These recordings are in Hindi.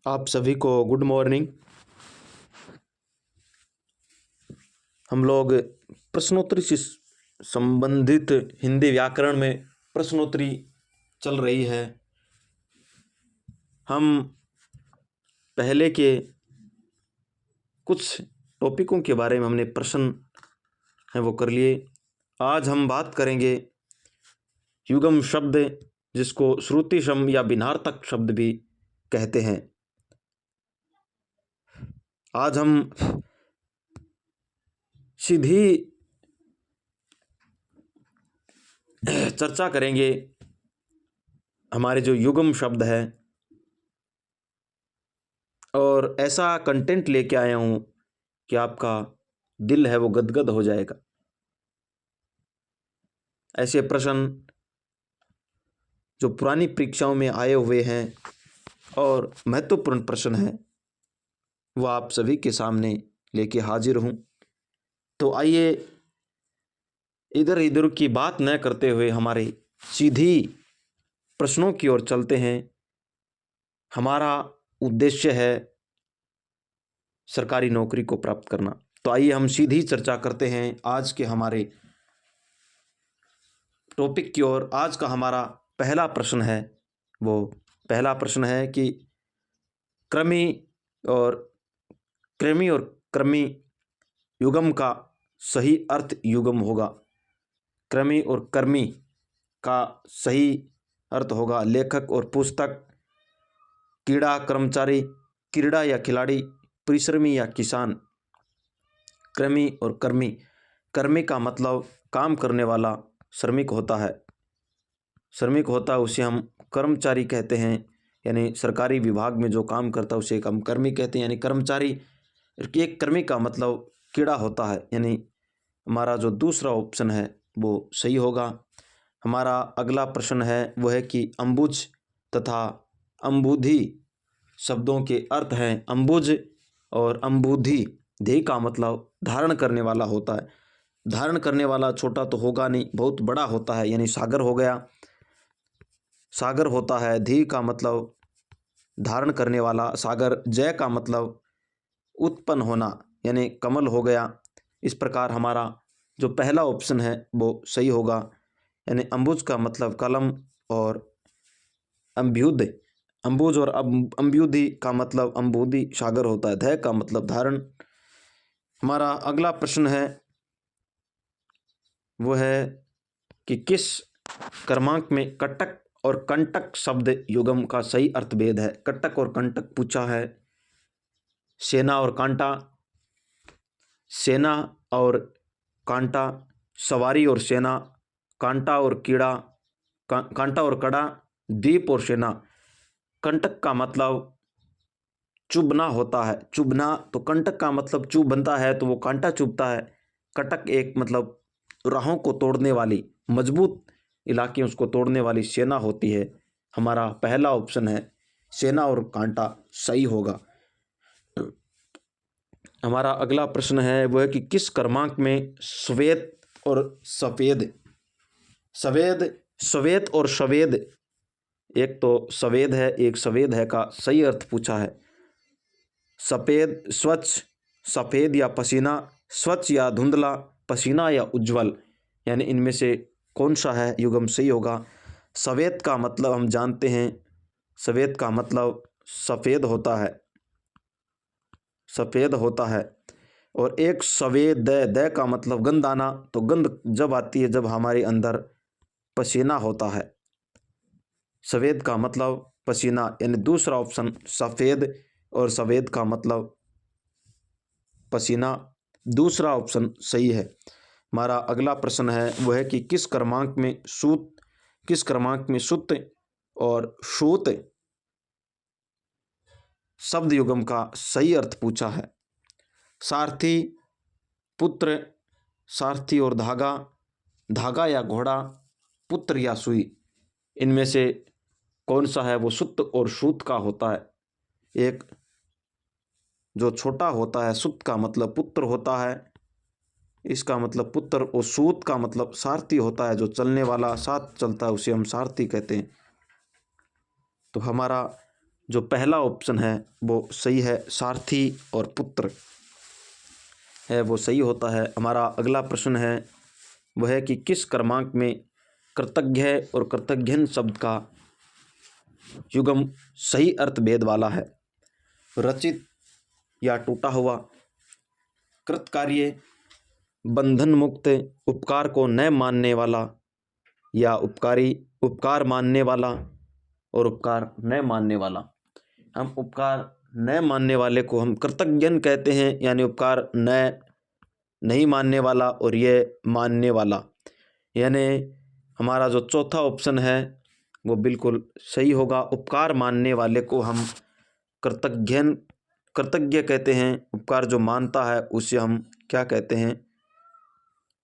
आप सभी को गुड मॉर्निंग। हम लोग प्रश्नोत्तरी से संबंधित हिंदी व्याकरण में प्रश्नोत्तरी चल रही है। हम पहले के कुछ टॉपिकों के बारे में हमने प्रश्न हैं वो कर लिए। आज हम बात करेंगे युगम शब्द, जिसको श्रुति सम या भिन्नार्थक शब्द भी कहते हैं। आज हम सीधी चर्चा करेंगे हमारे जो युगम शब्द है, और ऐसा कंटेंट लेके आया हूँ कि आपका दिल है वो गदगद हो जाएगा। ऐसे प्रश्न जो पुरानी परीक्षाओं में आए हुए हैं और महत्वपूर्ण प्रश्न हैं, वो आप सभी के सामने लेके हाजिर हूँ। तो आइए इधर इधर की बात न करते हुए हमारे सीधी प्रश्नों की ओर चलते हैं। हमारा उद्देश्य है सरकारी नौकरी को प्राप्त करना। तो आइए हम सीधी चर्चा करते हैं आज के हमारे टॉपिक की ओर। आज का हमारा पहला प्रश्न है, वो पहला प्रश्न है कि क्रमी और क्रमी युगम का सही अर्थ युगम होगा। क्रमी और कर्मी का सही अर्थ होगा लेखक और पुस्तक, कीड़ा कर्मचारी, क्रीड़ा या खिलाड़ी, परिश्रमी या किसान। क्रमी और कर्मी, कर्मी का मतलब काम करने वाला श्रमिक होता है। श्रमिक होता है उसे हम कर्मचारी कहते हैं, यानी सरकारी विभाग में जो काम करता है उसे हम कर्मी कहते हैं, यानी कर्मचारी। एक कर्मी का मतलब कीड़ा होता है, यानी हमारा जो दूसरा ऑप्शन है वो सही होगा। हमारा अगला प्रश्न है वो है कि अम्बुज तथा अम्बुधि शब्दों के अर्थ हैं। अम्बुज और अम्बुधि, धी का मतलब धारण करने वाला होता है। धारण करने वाला छोटा तो होगा नहीं, बहुत बड़ा होता है, यानी सागर हो गया, सागर होता है। धी का मतलब धारण करने वाला, सागर। जय का मतलब उत्पन्न होना, यानी कमल हो गया। इस प्रकार हमारा जो पहला ऑप्शन है वो सही होगा, यानी अम्बुज का मतलब कलम और अम्ब्युद, अम्बुज और अम्ब्युधि का मतलब अम्बुधि सागर होता है। धय का मतलब धारण। हमारा अगला प्रश्न है वो है कि किस क्रमांक में कटक और कंटक शब्द युगम का सही अर्थ भेद है। कटक और कंटक पूछा है। सेना और कांटा, सेना और कांटा, सवारी और सेना, कांटा और कीड़ा, कांटा और कड़ा, द्वीप और सेना। कंटक का मतलब चुभना होता है, चुभना। तो कंटक का मतलब चुभ बनता है तो वो कांटा चुभता है। कटक एक मतलब राहों को तोड़ने वाली, मजबूत इलाके उसको तोड़ने वाली सेना होती है। हमारा पहला ऑप्शन है सेना और कांटा सही होगा। हमारा अगला प्रश्न है वो है कि किस क्रमांक में श्वेत और सफेद, श्वेत और सफेद, एक तो सफेद है एक सफेद है का सही अर्थ पूछा है। सफेद स्वच्छ, सफेद या पसीना, स्वच्छ या धुंधला, पसीना या उज्जवल, यानी इनमें से कौन सा है युगम सही होगा। सफेद का मतलब हम जानते हैं, सफेद का मतलब सफ़ेद होता है, सफ़ेद होता है। और एक सवेद द का मतलब गंध आना, तो गंध जब आती है जब हमारे अंदर पसीना होता है। सफ़ेद का मतलब पसीना, यानी दूसरा ऑप्शन सफ़ेद और सफ़ेद का मतलब पसीना, दूसरा ऑप्शन सही है। हमारा अगला प्रश्न है वह है कि किस क्रमांक में सुत और शूत शब्द युगम का सही अर्थ पूछा है। सारथी, पुत्र, सारथी और धागा, धागा या घोड़ा, पुत्र या सुई, इनमें से कौन सा है वो सुत और शूत का होता है। एक जो छोटा होता है, सुत का मतलब पुत्र होता है, इसका मतलब पुत्र, और सूत का मतलब सारथी होता है, जो चलने वाला साथ चलता है उसे हम सारथी कहते हैं। तो हमारा जो पहला ऑप्शन है वो सही है, सारथी और पुत्र है वो सही होता है। हमारा अगला प्रश्न है वह है कि किस क्रमांक में कृतज्ञ और कृतज्ञन शब्द का युग्म सही अर्थ भेद वाला है? रचित या टूटा हुआ, कृतकार्य, बंधन मुक्त, उपकार को न मानने वाला, या उपकारी, उपकार मानने वाला और उपकार न मानने वाला। हम उपकार न मानने वाले को हम कृतज्ञन कहते हैं, यानी उपकार न नहीं मानने वाला, और ये मानने वाला, यानी हमारा जो चौथा ऑप्शन है वो बिल्कुल सही होगा। उपकार मानने वाले को हम कृतज्ञ कहते हैं, उपकार जो मानता है उसे हम क्या कहते हैं?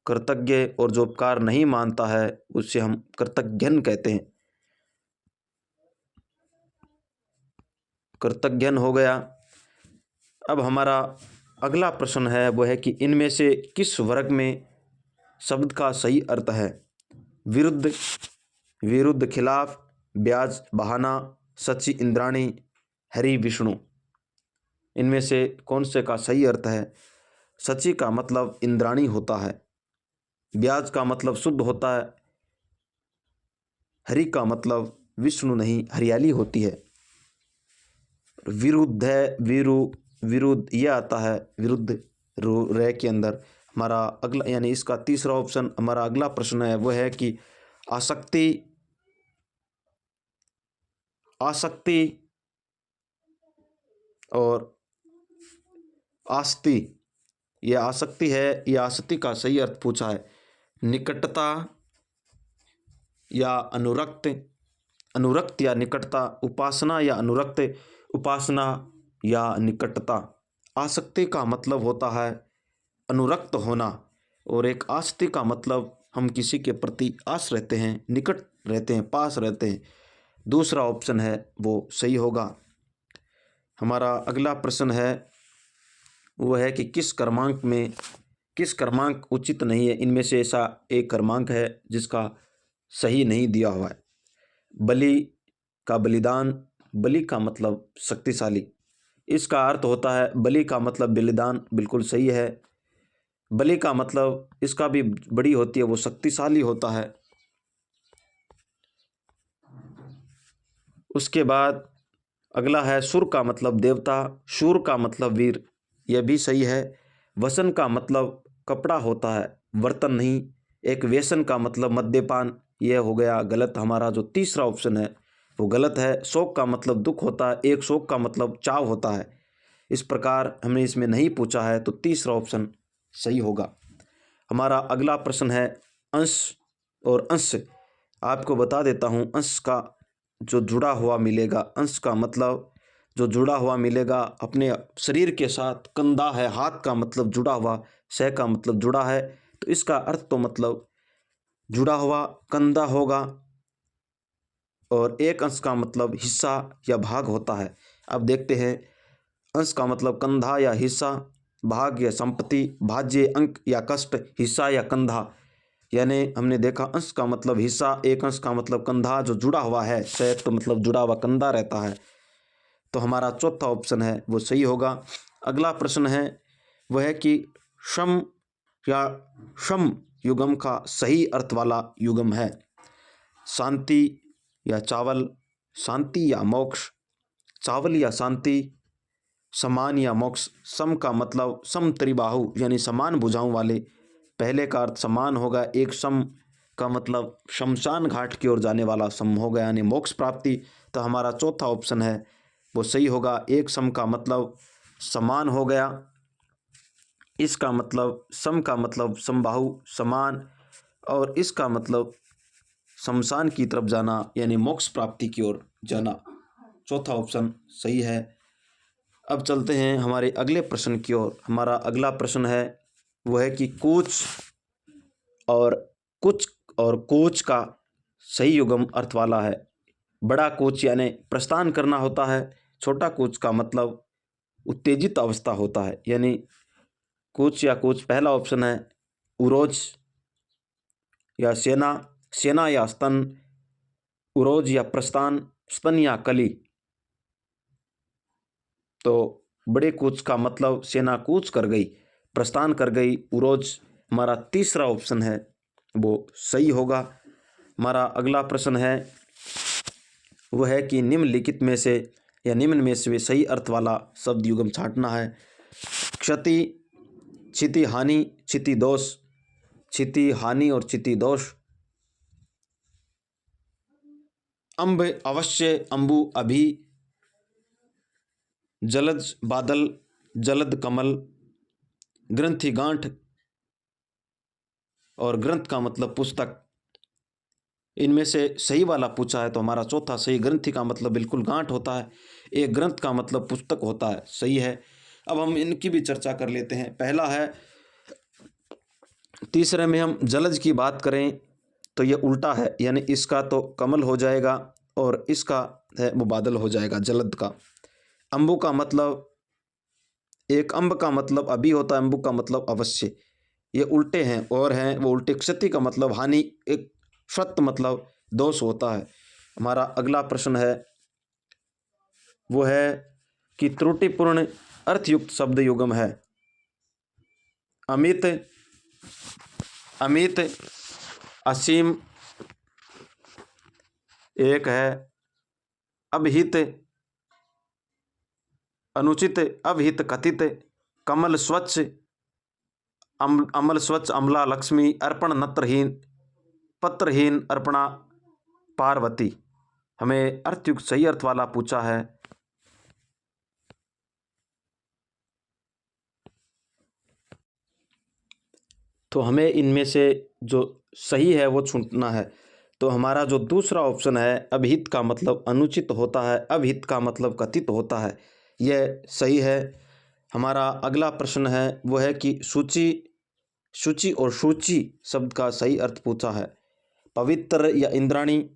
कृतज्ञ, और जो उपकार नहीं मानता है उसे हम कृतज्ञन कहते हैं। कृतज्ञन हो गया। अब हमारा अगला प्रश्न है वो है कि इनमें से किस वर्ग में शब्द का सही अर्थ है? विरुद्ध, विरुद्ध, खिलाफ, ब्याज, बहाना, सची, इंद्राणी, हरि, विष्णु। इनमें से कौन से का सही अर्थ है? सची का मतलब इंद्राणी होता है, ब्याज का मतलब शुद्ध होता है, हरि का मतलब विष्णु नहीं हरियाली होती है। विरुद्ध है, विरुद्ध यह आता है विरुद्ध रे के अंदर। हमारा अगला यानी इसका तीसरा ऑप्शन, हमारा अगला प्रश्न है वह है कि आसक्ति, आसक्ति और आस्ति, यह आसक्ति है, यह आसक्ति का सही अर्थ पूछा है। निकटता या अनुरक्त, अनुरक्त या निकटता, उपासना या अनुरक्त, उपासना या निकटता। आसक्ति का मतलब होता है अनुरक्त होना, और एक आस्ति का मतलब हम किसी के प्रति आस रहते हैं, निकट रहते हैं, पास रहते हैं। दूसरा ऑप्शन है वो सही होगा। हमारा अगला प्रश्न है वो है कि किस क्रमांक उचित नहीं है? इनमें से ऐसा एक क्रमांक है जिसका सही नहीं दिया हुआ है। बलि का बलिदान, बलि का मतलब शक्तिशाली, इसका अर्थ होता है बलि का मतलब बलिदान, बिल्कुल सही है। बलि का मतलब इसका भी बड़ी होती है, वो शक्तिशाली होता है। उसके बाद अगला है सुर का मतलब देवता, शूर का मतलब वीर, यह भी सही है। वसन का मतलब कपड़ा होता है, बर्तन नहीं। एक व्यसन का मतलब मद्यपान, यह हो गया गलत। हमारा जो तीसरा ऑप्शन है वो गलत है। शोक का मतलब दुख होता है, एक शोक का मतलब चाव होता है। इस प्रकार हमने इसमें नहीं पूछा है, तो तीसरा ऑप्शन सही होगा। हमारा अगला प्रश्न है अंश और अंश। आपको बता देता हूँ, अंश का जो जुड़ा हुआ मिलेगा, अंश का मतलब जो जुड़ा हुआ मिलेगा अपने शरीर के साथ। कंधा है, हाथ का मतलब जुड़ा हुआ, सह का मतलब जुड़ा है, तो इसका अर्थ तो मतलब जुड़ा हुआ कंधा होगा। और एक अंश का मतलब हिस्सा या भाग होता है। अब देखते हैं, अंश का मतलब कंधा या हिस्सा, भाग या संपत्ति, भाज्य, अंक या कष्ट, हिस्सा या कंधा। यानी हमने देखा अंश का मतलब हिस्सा, एक अंश का मतलब कंधा जो जुड़ा हुआ है, सह तो मतलब जुड़ा हुआ कंधा रहता है। तो हमारा चौथा ऑप्शन है वो सही होगा। अगला प्रश्न है वह है कि शम या शम युगम का सही अर्थ वाला युगम है? शांति या चावल, शांति या मोक्ष, चावल या शांति, समान या मोक्ष। सम का मतलब सम त्रिबाहु यानी समान भुजाओं वाले, पहले का अर्थ समान होगा। एक सम का मतलब शमशान घाट की ओर जाने वाला सम हो गया, यानी मोक्ष प्राप्ति। तो हमारा चौथा ऑप्शन है वो सही होगा। एक सम का मतलब समान हो गया, इसका मतलब सम का मतलब समबाहु समान, और इसका मतलब शमशान की तरफ जाना यानी मोक्ष प्राप्ति की ओर जाना। चौथा ऑप्शन सही है। अब चलते हैं हमारे अगले प्रश्न की ओर। हमारा अगला प्रश्न है वह है कि कूच और कोच का सही युग्म अर्थ वाला है। बड़ा कोच यानी प्रस्थान करना होता है, छोटा कोच का मतलब उत्तेजित अवस्था होता है। यानी कोच या कोच, पहला ऑप्शन है उरोज या सेना, सेना या स्तन, उरोज या प्रस्थान, स्तन या कली। तो बड़े कूच का मतलब सेना कूच कर गई, प्रस्थान कर गई। उरोज हमारा तीसरा ऑप्शन है वो सही होगा। हमारा अगला प्रश्न है वो है कि निम्नलिखित में से या निम्न में से सही अर्थ वाला शब्द युग्म छांटना है। क्षति, क्षति हानि, क्षति दोष, क्षति हानि और क्षति दोष। अम्ब अवश्य, अम्बु अभी, जलज बादल, जलद कमल, ग्रंथि गांठ और ग्रंथ का मतलब पुस्तक। इनमें से सही वाला पूछा है तो हमारा चौथा सही। ग्रंथि का मतलब बिल्कुल गांठ होता है, एक ग्रंथ का मतलब पुस्तक होता है, सही है। अब हम इनकी भी चर्चा कर लेते हैं। पहला है, तीसरे में हम जलज की बात करें तो ये उल्टा है, यानी इसका तो कमल हो जाएगा और इसका है वो बादल हो जाएगा, जलद का। अम्बु का मतलब, एक अम्ब का मतलब अभी होता है, अम्बु का मतलब अवश्य। ये उल्टे हैं और हैं वो उल्टे। क्षति का मतलब हानि, एक सत्य मतलब दोष होता है। हमारा अगला प्रश्न है वो है कि त्रुटिपूर्ण अर्थयुक्त शब्द युग्म है। अमित, अमित, असीम, एक है अभिहित, अनुचित, अभिहित कथित, कमल स्वच्छ, अमल स्वच्छ, अमला लक्ष्मी, अर्पण नत्रहीन, पत्रहीन, अर्पणा पार्वती। हमें अर्थयुक्त सही अर्थ वाला पूछा है। तो हमें इनमें से जो सही है वो चुनना है। तो हमारा जो दूसरा ऑप्शन है, अभिहित का मतलब अनुचित होता है, अभिहित का मतलब कथित होता है, यह सही है। हमारा अगला प्रश्न है वो है कि सूची, सूची और सूची शब्द का सही अर्थ पूछा है। पवित्र या इंद्राणी,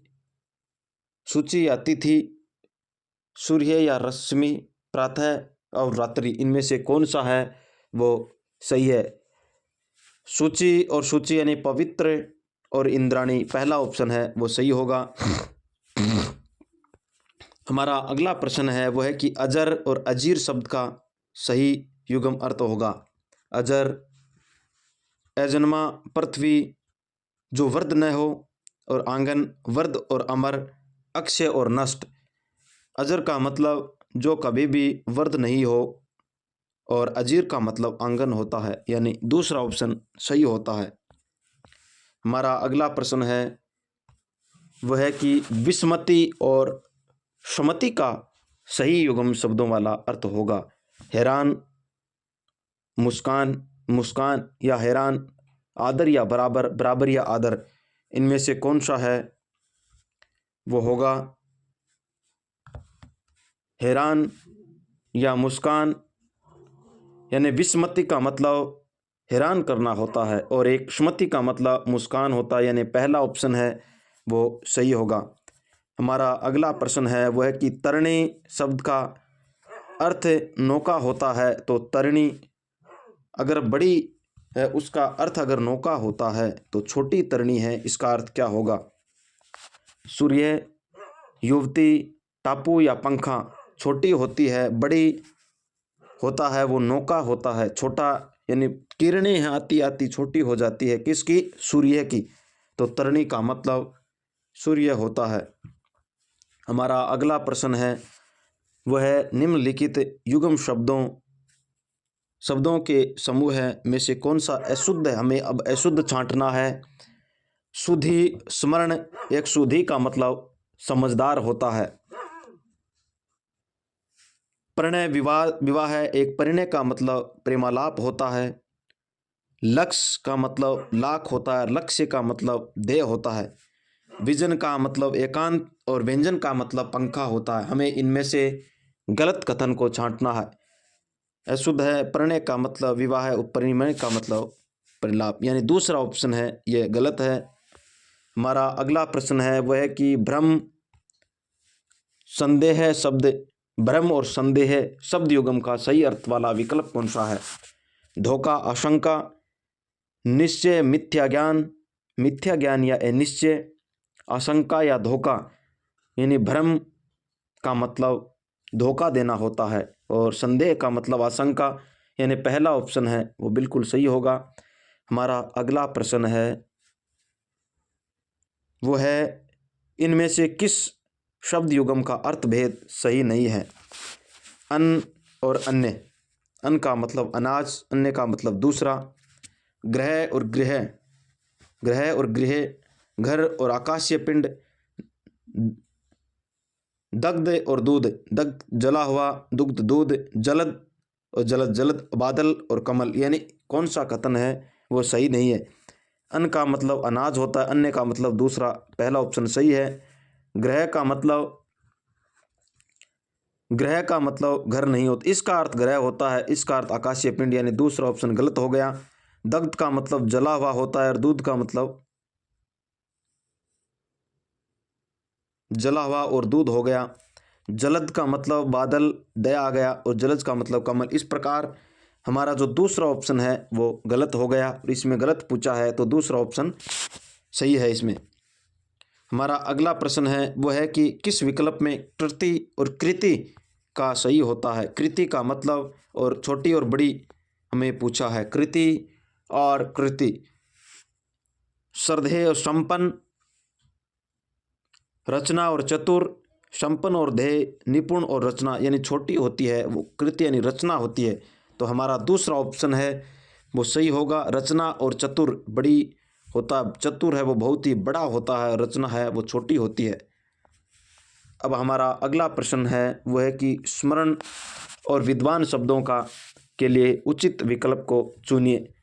सूची या तिथि, सूर्य या रश्मि, प्रातः और रात्रि। इनमें से कौन सा है वो सही है। सूची और सूची यानी पवित्र और इंद्राणी, पहला ऑप्शन है वो सही होगा। हमारा अगला प्रश्न है वो है कि अजर और अजीर शब्द का सही युग्म अर्थ होगा। अजर, अजन्मा, पृथ्वी जो वर्ध न हो, और आंगन, वर्ध और अमर, अक्षय और नष्ट। अजर का मतलब जो कभी भी वर्ध नहीं हो और अजीर का मतलब आंगन होता है, यानी दूसरा ऑप्शन सही होता है। हमारा अगला प्रश्न है वह है कि विस्मति और सुमति का सही युग्म शब्दों वाला अर्थ होगा। हैरान, मुस्कान, मुस्कान या हैरान, आदर या बराबर, बराबर या आदर। इनमें से कौन सा है वो होगा हैरान या मुस्कान। यानी विस्मति का मतलब हैरान करना होता है और एक स्मृति का मतलब मुस्कान होता है, यानी पहला ऑप्शन है वो सही होगा। हमारा अगला प्रश्न है वह है कि तरणी शब्द का अर्थ नौका होता है। तो तरणी अगर बड़ी है, उसका अर्थ अगर नौका होता है तो छोटी तरणी है, इसका अर्थ क्या होगा। सूर्य, युवती, टापू या पंखा। छोटी होती है, बड़ी होता है वो नौका होता है, छोटा यानी किरणें आती आती छोटी हो जाती है किसकी, सूर्य की। तो तरणी का मतलब सूर्य होता है। हमारा अगला प्रश्न है वह है निम्नलिखित युग्म शब्दों के समूह में से कौन सा अशुद्ध है। हमें अब अशुद्ध छांटना है। सुधि, स्मरण, एक सुधि का मतलब समझदार होता है। प्रणय, विवाह, विवाह है, एक परिणय का मतलब प्रेमालाप होता है। लक्ष्य का मतलब लाख होता है, लक्ष्य का मतलब ध्येय होता है। विजन का मतलब एकांत और व्यंजन का मतलब पंखा होता है। हमें इनमें से गलत कथन को छांटना है। अशुद्ध है, प्रणय का मतलब विवाह है, परिणय का मतलब परिलाप, यानी दूसरा ऑप्शन है ये गलत है। हमारा अगला प्रश्न है वह है कि भ्रम, संदेह शब्द, भ्रम और संदेह शब्द युग्म का सही अर्थ वाला विकल्प कौन सा है। धोखा, आशंका, निश्चय, मिथ्या ज्ञान, मिथ्या ज्ञान या अनिश्चय, आशंका या धोखा। यानी भ्रम का मतलब धोखा देना होता है। और संदेह का मतलब आशंका, यानी पहला ऑप्शन है वो बिल्कुल सही होगा। हमारा अगला प्रश्न है वो है इनमें से किस शब्द युगम का अर्थभेद सही नहीं है। अन्न और अन्य, अन्न का मतलब अनाज, अन्य का मतलब दूसरा। ग्रह और गृह, ग्रह और गृह, घर और आकाशीय पिंड। दग्ध और दूध, दग्ध जला हुआ, दुग्ध दूध। जलद और जलद जलद, बादल और कमल, यानी कौन सा कथन है वो सही नहीं है। अन्न का मतलब अनाज होता है, अन्य का मतलब दूसरा, पहला ऑप्शन सही है। ग्रह का मतलब, ग्रह का मतलब घर नहीं होता, इसका अर्थ ग्रह होता है, इसका अर्थ आकाशीय पिंड, यानी दूसरा ऑप्शन गलत हो गया। दग्ध का मतलब जला हुआ होता है और दूध का मतलब जला हुआ और दूध हो गया। जलद का मतलब बादल, दया आ गया, और जलज का मतलब कमल। इस प्रकार हमारा जो दूसरा ऑप्शन है वो गलत हो गया, और इसमें गलत पूछा है तो दूसरा ऑप्शन सही है इसमें। हमारा अगला प्रश्न है वो है कि किस विकल्प में कृति और कृति का सही होता है। कृति का मतलब और छोटी और बड़ी हमें पूछा है। कृति और कृति, श्रद्धेय और संपन्न, रचना और चतुर, संपन्न और ध्येय, निपुण और रचना, यानी छोटी होती है वो कृति, यानी रचना होती है। तो हमारा दूसरा ऑप्शन है वो सही होगा। रचना और चतुर बड़ी होता, चतुर है वो बहुत ही बड़ा होता है, रचना है वो छोटी होती है। अब हमारा अगला प्रश्न है वो है कि स्मरण और विद्वान शब्दों का के लिए उचित विकल्प को चुनिए।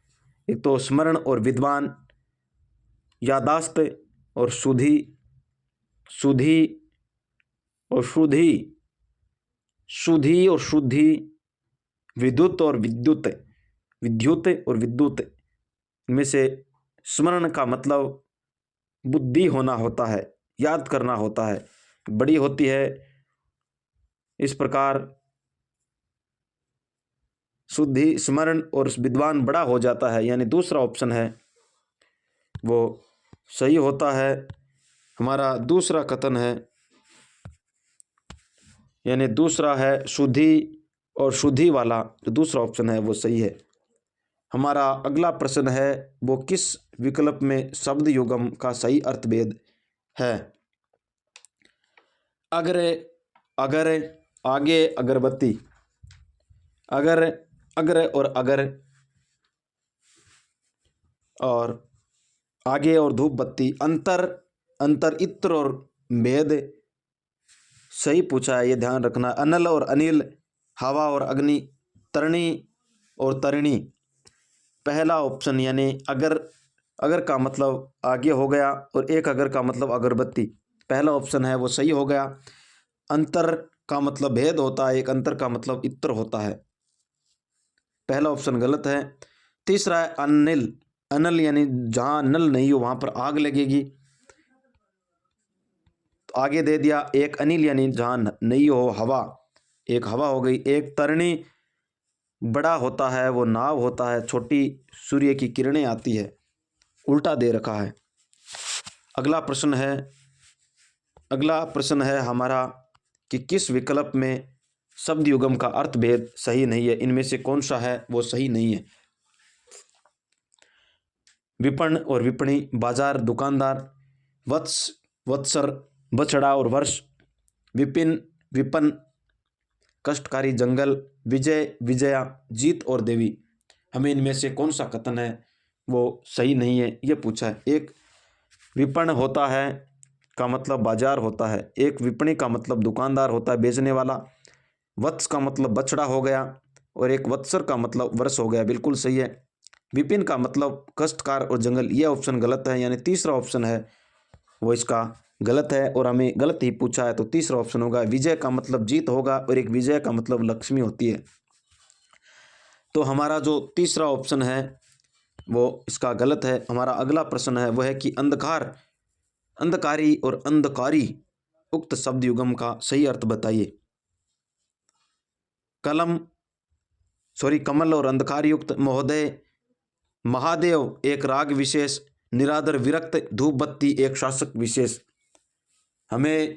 एक तो स्मरण और विद्वान, यादाश्त और सुधि, सुधि और शुद्धि, सुधि और शुद्धि, विद्युत और विद्युत, विद्युत और विद्युत। इनमें से स्मरण का मतलब बुद्धि होना होता है, याद करना होता है, बड़ी होती है। इस प्रकार शुद्धि, स्मरण और विद्वान बड़ा हो जाता है, यानी दूसरा ऑप्शन है वो सही होता है। हमारा दूसरा कथन है, यानी दूसरा है शुद्धि और शुद्धि वाला, जो दूसरा ऑप्शन है वो सही है। हमारा अगला प्रश्न है वो किस विकल्प में शब्द युगम का सही अर्थभेद है। अगर, अगर, आगे, अगरबत्ती। अगर, अग्र और अगर, और आगे और धूप बत्ती। अंतर, अंतर, इत्र और भेद, सही पूछा है, ये ध्यान रखना। अनल और अनिल, हवा और अग्नि, तरणी और तरिणी। पहला ऑप्शन यानी अगर, अगर का मतलब आगे हो गया, और एक अगर का मतलब अगरबत्ती, पहला ऑप्शन है वो सही हो गया। अंतर का मतलब भेद होता है, एक अंतर का मतलब इत्र होता है, पहला ऑप्शन गलत है। तीसरा है अनिल, अनल यानी जहाँ नल नहीं हो वहाँ पर आग लगेगी, तो आगे दे दिया। एक अनिल यानी जहाँ नहीं हो हवा, एक हवा हो गई। एक तरणी, बड़ा होता है वो नाव होता है, छोटी सूर्य की किरणें आती है, उल्टा दे रखा है। अगला प्रश्न है, अगला प्रश्न है हमारा कि किस विकल्प में शब्द युगम का अर्थभेद सही नहीं है। इनमें से कौन सा है वो सही नहीं है। विपण और विपणी, बाजार, दुकानदार। वत्स, वत्सर, बछड़ा और वर्ष। विपिन, विपन, कष्टकारी, जंगल। विजय, विजया, जीत और देवी। हमें इनमें से कौन सा कथन है वो सही नहीं है ये पूछा है। एक विपण होता है का मतलब बाजार होता है, एक विपणी का मतलब दुकानदार होता है, बेचने वाला। वत्स का मतलब बछड़ा हो गया, और एक वत्सर का मतलब वर्ष हो गया, बिल्कुल सही है। विपिन का मतलब कष्टकार और जंगल, ये ऑप्शन गलत है, यानी तीसरा ऑप्शन है वो इसका गलत है, और हमें गलत ही पूछा है तो तीसरा ऑप्शन होगा। विजय का मतलब जीत होगा, और एक विजय का मतलब लक्ष्मी होती है। तो हमारा जो तीसरा ऑप्शन है वो इसका गलत है। हमारा अगला प्रश्न है वह है कि अंधकार, अंधकारी और अंधकारी उक्त शब्द युगम का सही अर्थ बताइए। कलम, सॉरी कमल और अंधकार युक्त। महोदय, महादेव एक राग विशेष। निरादर, विरक्त। धूप बत्ती एक शासक विशेष। हमें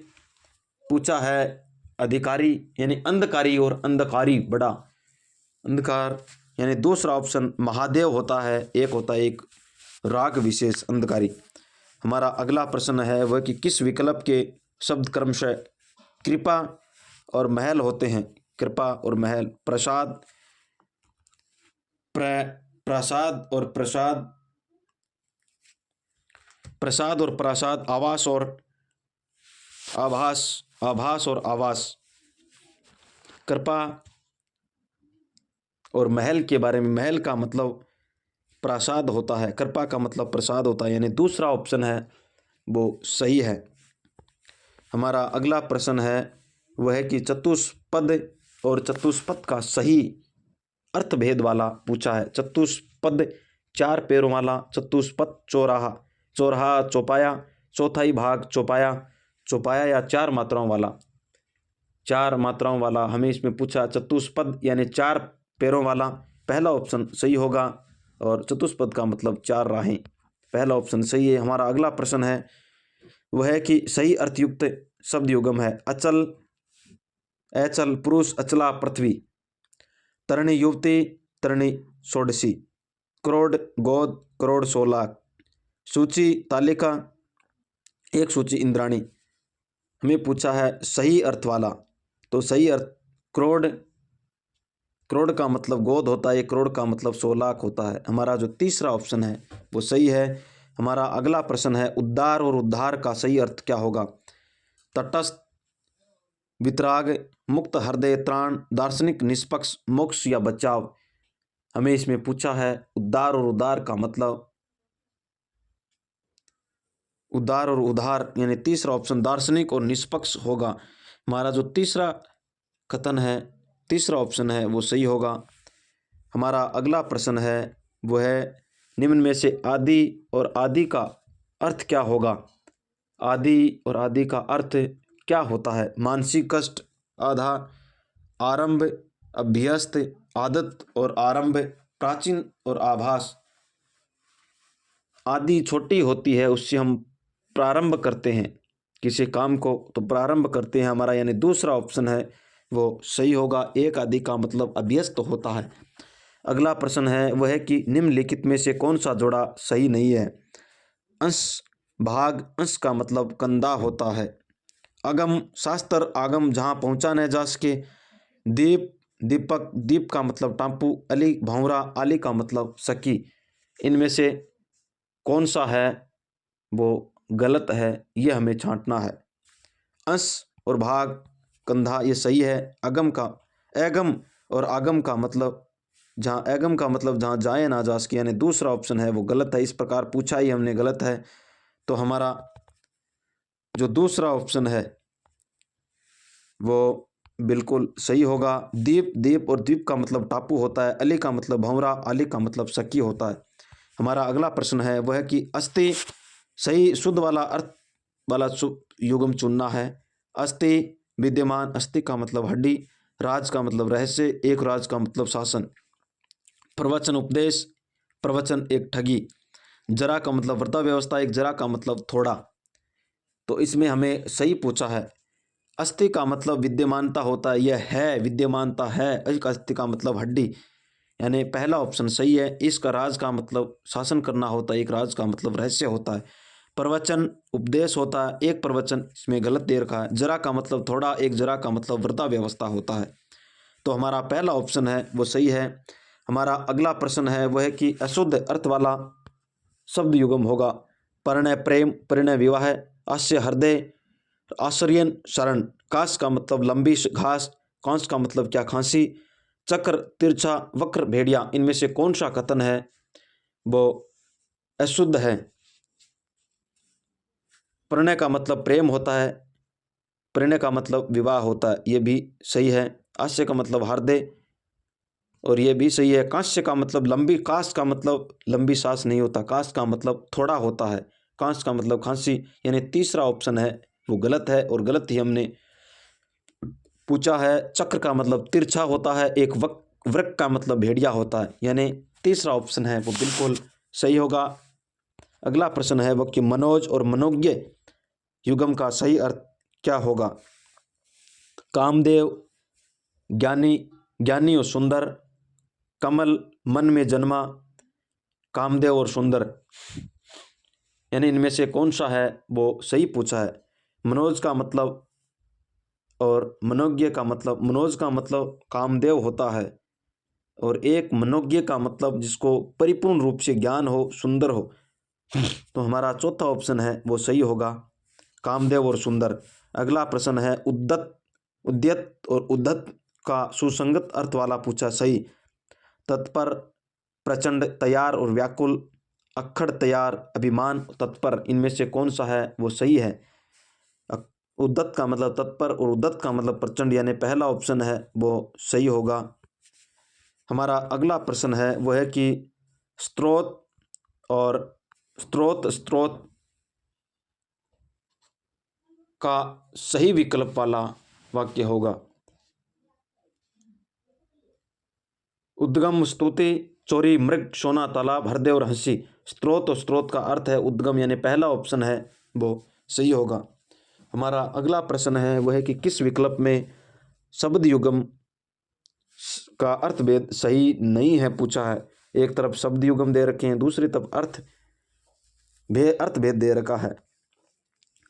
पूछा है अधिकारी यानी अंधकारी और अंधकारी बड़ा अंधकार यानी दूसरा ऑप्शन महादेव होता है, एक होता है एक राग विशेष अंधकारी। हमारा अगला प्रश्न है वह कि किस विकल्प के शब्द क्रमशः कृपा और महल होते हैं। कृपा और महल, प्रसाद प्रसाद और प्रसाद, प्रसाद और प्रसाद, आवास और आभास, आभास और आवास। कृपा और महल के बारे में, महल का मतलब प्रसाद होता है, कृपा का मतलब प्रसाद होता है, यानी दूसरा ऑप्शन है वो सही है। हमारा अगला प्रश्न है वह है कि चतुष्पद और चतुष्पद का सही अर्थभेद वाला पूछा है। चतुष्पद 4 पैरों वाला, चतुष्पद चौराहा, चौराहा चौपाया, चौथाई भाग चौपाया, चौपाया या 4 मात्राओं वाला, 4 मात्राओं वाला हमें इसमें पूछा। चतुष्पद यानी 4 पैरों वाला, पहला ऑप्शन सही होगा और चतुष्पद का मतलब 4 राहें, पहला ऑप्शन सही है। हमारा अगला प्रश्न है वह है कि सही अर्थयुक्त शब्द युगम है। अचल, अचल पुरुष, अचला पृथ्वी, तरणी युवती, तरणी षोडशी, करोड़ गोद, करोड़ 100 लाख, सूची तालिका, एक सूची इंद्राणी। हमें पूछा है सही अर्थ वाला, तो सही अर्थ करोड़, करोड़ का मतलब गोद होता है, 1 करोड़ का मतलब 100 लाख होता है। हमारा जो तीसरा ऑप्शन है वो सही है। हमारा अगला प्रश्न है उद्धार और उद्धार का सही अर्थ क्या होगा। तटस्थ, वितराग, मुक्त हृदय, त्राण, दार्शनिक, निष्पक्ष, मोक्ष या बचाव। हमें इसमें पूछा है उद्धार और उद्धार का मतलब, उद्धार और उद्धार यानी तीसरा ऑप्शन दार्शनिक और निष्पक्ष होगा। हमारा जो तीसरा कथन है, तीसरा ऑप्शन है वो सही होगा। हमारा अगला प्रश्न है वो है निम्न में से आदि और आदि का अर्थ क्या होगा। आदि और आदि का अर्थ क्या होता है। मानसिक कष्ट, आधार, आरंभ, अभ्यस्त, आदत और आरंभ, प्राचीन और आभास। आदि छोटी होती है, उससे हम प्रारंभ करते हैं किसी काम को, तो प्रारंभ करते हैं हमारा, यानी दूसरा ऑप्शन है वो सही होगा। एक आदि का मतलब अभ्यस्त होता है। अगला प्रश्न है वह है कि निम्नलिखित में से कौन सा जोड़ा सही नहीं है। अंश, भाग, अंश का मतलब कंधा होता है। अगम, शास्त्र, आगम जहाँ पहुँचा न जा सके। दीप, दीपक, दीप का मतलब टापू। अली, भंवरा, आली का मतलब सकी। इनमें से कौन सा है वो गलत है, ये हमें छांटना है। अंश और भाग, कंधा ये सही है। अगम का, एगम और आगम का मतलब जहाँ, एगम का मतलब जहाँ जाए ना जा सके, यानी दूसरा ऑप्शन है वो गलत है। इस प्रकार पूछा ही हमने गलत है, तो हमारा जो दूसरा ऑप्शन है वो बिल्कुल सही होगा। दीप, दीप और द्वीप का मतलब टापू होता है। अली का मतलब भंवरा, आली का मतलब सकी होता है। हमारा अगला प्रश्न है वह है कि अस्थि, सही शुद्ध वाला अर्थ वाला युगम चुनना है। अस्थि, विद्यमान, अस्थि का मतलब हड्डी, राज का मतलब रहस्य, एक राज का मतलब शासन, प्रवचन उपदेश, प्रवचन एक ठगी, जरा का मतलब वृद्धा व्यवस्था, एक जरा का मतलब थोड़ा। तो इसमें हमें सही पूछा है। अस्थि का मतलब विद्यमानता होता है, यह है विद्यमानता है। एक अस्थि का मतलब हड्डी, यानी पहला ऑप्शन सही है। इसका राज का मतलब शासन करना होता है, एक राज का मतलब रहस्य होता है। प्रवचन उपदेश होता है, एक प्रवचन इसमें गलत दे रखा है। जरा का मतलब थोड़ा, एक जरा का मतलब वृद्धा व्यवस्था होता है। तो हमारा पहला ऑप्शन है वो सही है। हमारा अगला प्रश्न है वह है कि अशुद्ध अर्थ वाला शब्द युगम होगा। परिणय प्रेम, परिणय विवाह, आश्य हृदय, आश्रयन शरण। काश का मतलब लंबी घास, कांस का मतलब क्या खांसी, चक्र, तिरछा, वक्र, भेड़िया। इनमें से कौन सा कथन है वो अशुद्ध है। परिणय का मतलब प्रेम होता है, परिणय का मतलब विवाह होता है, ये भी सही है। आश्य का मतलब हृदय और ये भी सही है। कांस्य का मतलब लंबी, काश का मतलब लंबी सांस नहीं होता, काश का मतलब थोड़ा होता है, कांस का मतलब खांसी, यानी तीसरा ऑप्शन है वो गलत है और गलत ही हमने पूछा है। चक्र का मतलब तिरछा होता है, एक वृक्क का मतलब भेड़िया होता है, यानी तीसरा ऑप्शन है वो बिल्कुल सही होगा। अगला प्रश्न है वो कि मनोज और मनोज्ञ युगम का सही अर्थ क्या होगा। कामदेव ज्ञानी, ज्ञानी और सुंदर। कमल मन में जन्मा। कामदेव और सुंदर, यानी इनमें से कौन सा है वो सही पूछा है। मनोज का मतलब और मनोज्ञ का मतलब, मनोज का मतलब कामदेव होता है और एक मनोज्ञ का मतलब जिसको परिपूर्ण रूप से ज्ञान हो, सुंदर हो। तो हमारा चौथा ऑप्शन है वो सही होगा, कामदेव और सुंदर। अगला प्रश्न है उद्दत, उद्यत और उद्धत का सुसंगत अर्थ वाला पूछा। सही। तत्पर, प्रचंड, तैयार और व्याकुल। अक्खड़, तैयार, अभिमान, तत्पर, इनमें से कौन सा है वो सही है। उद्दत का मतलब तत्पर और उद्धत का मतलब प्रचंड, यानी पहला ऑप्शन है वो सही होगा। हमारा अगला प्रश्न है वो है कि स्त्रोत और स्त्रोत का सही विकल्प वाला वाक्य होगा। उद्गम, स्तुति, चोरी, मृग, सोना, तालाब, हृदय और हंसी। स्त्रोत और स्त्रोत का अर्थ है उद्गम, यानी पहला ऑप्शन है वो सही होगा। हमारा अगला प्रश्न है वह है कि किस विकल्प में शब्द युगम का अर्थभेद सही नहीं है पूछा है। एक तरफ शब्द युगम दे रखे हैं, दूसरी तरफ अर्थभेद दे रखा है।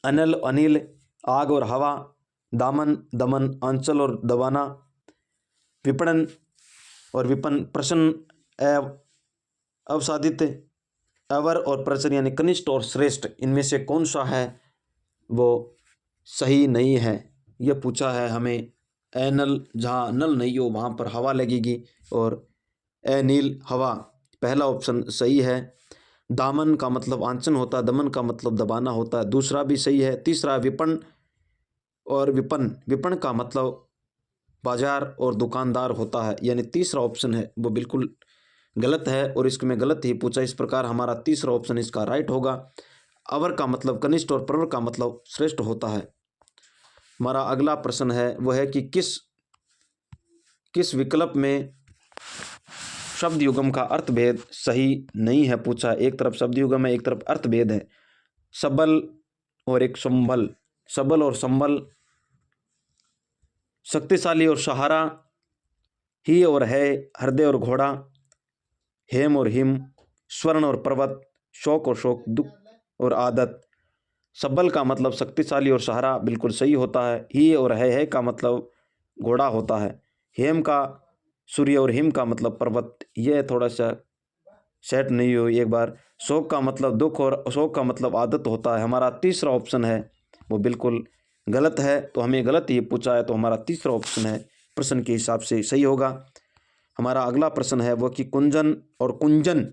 अनल, अनिल, आग और हवा। दामन, दमन, आंचल और दबाना। विपणन और विपन, प्रश्न एवं अवसादित, अवर और प्रश्न, यानी कनिष्ठ और श्रेष्ठ, इनमें से कौन सा है वो सही नहीं है। यह पूछा है हमें। एनल, जहाँ नल नहीं हो वहाँ पर हवा लगेगी, और एनील, हवा, पहला ऑप्शन सही है। दामन का मतलब आंचन होता है, दमन का मतलब दबाना होता है, दूसरा भी सही है। तीसरा विपण और विपण का मतलब बाजार और दुकानदार होता है, यानी तीसरा ऑप्शन है वो बिल्कुल गलत है और इसमें गलत ही पूछा। इस प्रकार हमारा तीसरा ऑप्शन इसका राइट होगा। अवर का मतलब कनिष्ठ और प्रवर का मतलब श्रेष्ठ होता है। हमारा अगला प्रश्न है वह है कि किस विकल्प में शब्द युगम का अर्थभेद सही नहीं है पूछा। एक तरफ शब्द युगम है, एक तरफ अर्थभेद है। सबल और एक संबल। सबल और संबल, शक्तिशाली और सहारा, ही और है, हृदय और घोड़ा, हेम और हिम, स्वर्ण और पर्वत, शौक और शोक, दुख और आदत। सबल का मतलब शक्तिशाली और सहारा, बिल्कुल सही होता है। ही और है का मतलब घोड़ा होता है। हेम का सूर्य और हिम का मतलब पर्वत, यह थोड़ा सा सेट नहीं हुई एक बार। शोक का मतलब दुख और शोक का मतलब आदत होता है। हमारा तीसरा ऑप्शन है वो बिल्कुल गलत है, तो हमें गलत ही पूछा है, तो हमारा तीसरा ऑप्शन है प्रश्न के हिसाब से सही होगा। हमारा अगला प्रश्न है वो कि कुंजन और कुंजन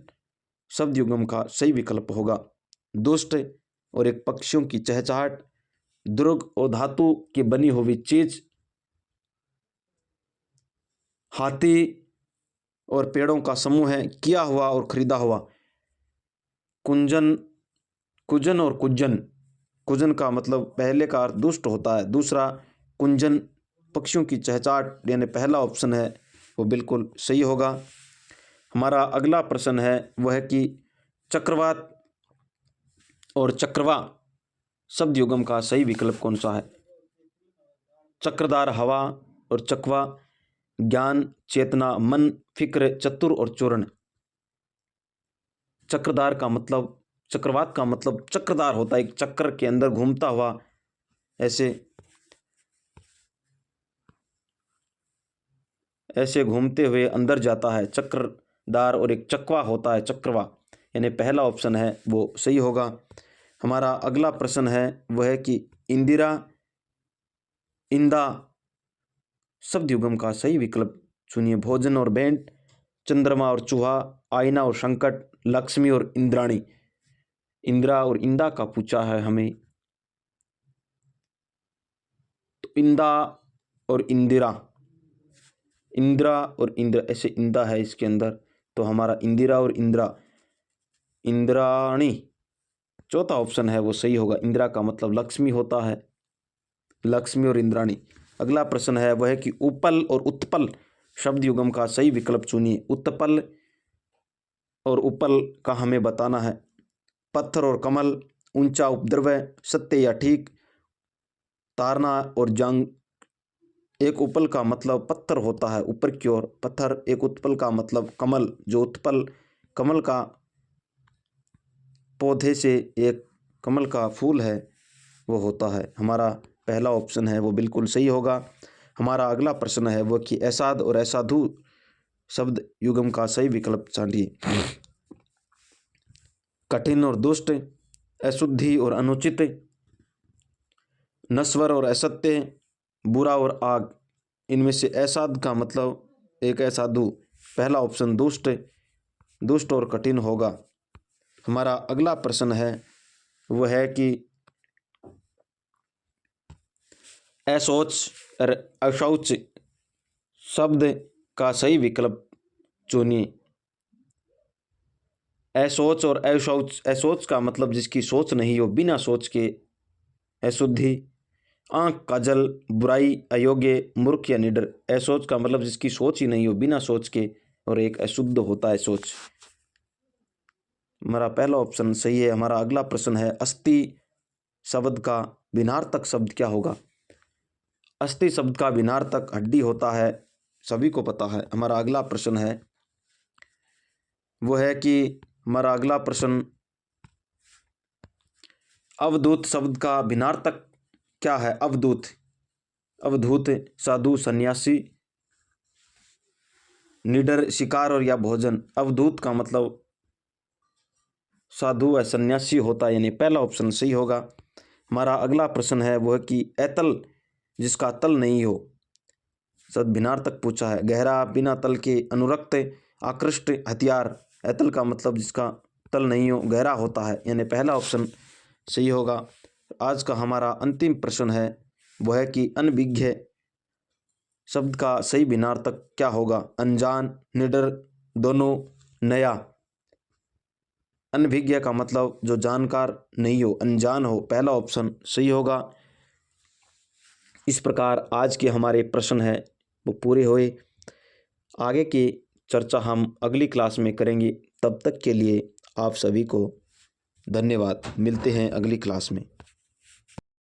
शब्द युग्म का सही विकल्प होगा। दुष्ट और एक पक्षियों की चहचहाट, दुर्ग और धातु की बनी हुई चीज, हाथी और पेड़ों का समूह है, किया हुआ और खरीदा हुआ। कुंजन, कुजन और कुजन, कुजन का मतलब पहले का अर्थ दुष्ट होता है, दूसरा कुंजन पक्षियों की चहचहाट, यानी पहला ऑप्शन है वो बिल्कुल सही होगा। हमारा अगला प्रश्न है वह है कि चक्रवात और चक्रवा शब्द युग्म का सही विकल्प कौन सा है। चक्रधार, हवा और चकवा, ज्ञान, चेतना, मन, फिक्र, चतुर और चूर्ण। चक्रधार का मतलब, चक्रवात का मतलब चक्रधार होता है, एक चक्र के अंदर घूमता हुआ ऐसे घूमते हुए अंदर जाता है चक्रधार, और एक चकवा होता है चक्रवा, यानी पहला ऑप्शन है वो सही होगा। हमारा अगला प्रश्न है वह है कि इंदिरा, इंदा शब्द युग्म का सही विकल्प चुनिए। भोजन और भेंट, चंद्रमा और चूहा, आईना और संकट, लक्ष्मी और इंद्राणी। इंदिरा और इंदा का पूछा है हमें, तो इंदा और इंदिरा, इंदिरा और इंद्र, ऐसे इंदा है इसके अंदर, तो हमारा इंदिरा और इंद्रा, इंद्राणी चौथा ऑप्शन है वो सही होगा। इंदिरा का मतलब लक्ष्मी होता है, लक्ष्मी और इंद्राणी। अगला प्रश्न है वह है कि उपल और उत्पल शब्द युग्म का सही विकल्प चुनिए। उत्पल और उपल का हमें बताना है। पत्थर और कमल, ऊंचा उपद्रव, सत्य या ठीक, तारना और एक उपल का मतलब पत्थर होता है ऊपर की ओर पत्थर। एक उत्पल का मतलब कमल, जो उत्पल कमल का पौधे से एक कमल का फूल है वो होता है। हमारा पहला ऑप्शन है वो बिल्कुल सही होगा। हमारा अगला प्रश्न है वो कि ऐसाद और ऐसाधु शब्द युग्म का सही विकल्प चाहिए। कठिन और दुष्ट, अशुद्धि और अनुचित, नश्वर और असत्य, बुरा और आग, इनमें से ऐसाद का मतलब एक ऐसाधु। पहला ऑप्शन दुष्ट और कठिन होगा। हमारा अगला प्रश्न है वो है कि अशौच और अशौच शब्द का सही विकल्प चुनिए। अशौच और अशौच, अशौच का मतलब जिसकी सोच नहीं हो, बिना सोच के, अशुद्धि, आंख का जल, बुराई, अयोग्य, मूर्ख या निडर। अशौच का मतलब जिसकी सोच ही नहीं हो, बिना सोच के, और एक अशुद्ध होता है सोच। हमारा पहला ऑप्शन सही है। हमारा अगला प्रश्न है अस्थि शब्द का भिन्नार्थक शब्द क्या होगा। अस्थि शब्द का भिन्नार्थक हड्डी होता है, सभी को पता है। हमारा अगला प्रश्न है वो है कि हमारा अगला प्रश्न अवधूत शब्द का भिन्नार्थक क्या है। अवधूत, अवधूत साधु, सन्यासी, निडर, शिकार और या भोजन। अवधूत का मतलब साधु या सन्यासी होता है, यानी पहला ऑप्शन सही होगा। हमारा अगला प्रश्न है वह कि अतल जिसका तल नहीं हो शब्द भिन्नार्थक पूछा है। गहरा, बिना तल के, अनुरक्त, आकृष्ट, हथियार। अतल का मतलब जिसका तल नहीं हो, गहरा होता है, यानी पहला ऑप्शन सही होगा। आज का हमारा अंतिम प्रश्न है वह है कि अनभिज्ञ शब्द का सही भिन्नार्थक क्या होगा। अनजान, निडर, दोनों, नया। अनभिज्ञ का मतलब जो जानकार नहीं हो, अनजान हो, पहला ऑप्शन सही होगा। इस प्रकार आज के हमारे प्रश्न हैं वो पूरे हुए। आगे की चर्चा हम अगली क्लास में करेंगे। तब तक के लिए आप सभी को धन्यवाद। मिलते हैं अगली क्लास में।